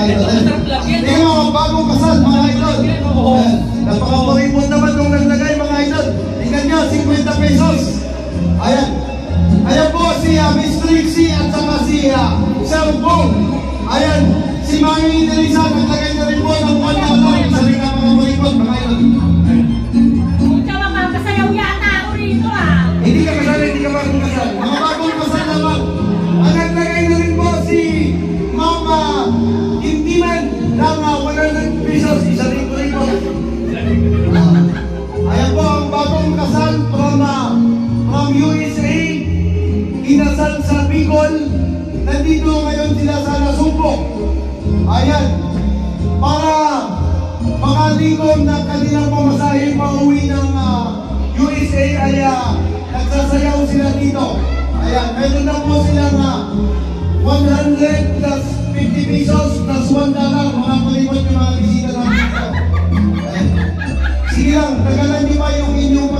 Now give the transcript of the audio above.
idol. Tingnan mo, bagong kasal mga idol. Napaka-maripot naman nung naglagay mga idol. Tingnan nyo, 50 pesos. Ayan. Ayan po si Miss Trixie at saka si Sir Bong. Ayan. Si Mami Teresa naglagay na rin po ng $1. Isa rin ang mga maripot mga idol. Hindi ka kasal, hindi ka bagong kasal. Mga bagong kasal naman. Ang naglagay na rin po si Mama Intiman ng $100 pesos. Isa rin po rin po. Ayan po ang bagong kasal from USA. Kinasal sa Bicol. Nandito ngayon sila sa Nasugbo. Ayan. Para makalikom ng kanilang pamasahe pauwi ng USA ay nagsasayaw sila dito. Ayan, meron na po silang 100 plus 50 pesos plus $1 mga palibot yung mga bisita namin dito. Ayan. Sige lang, tagalan niyo pa yung inyong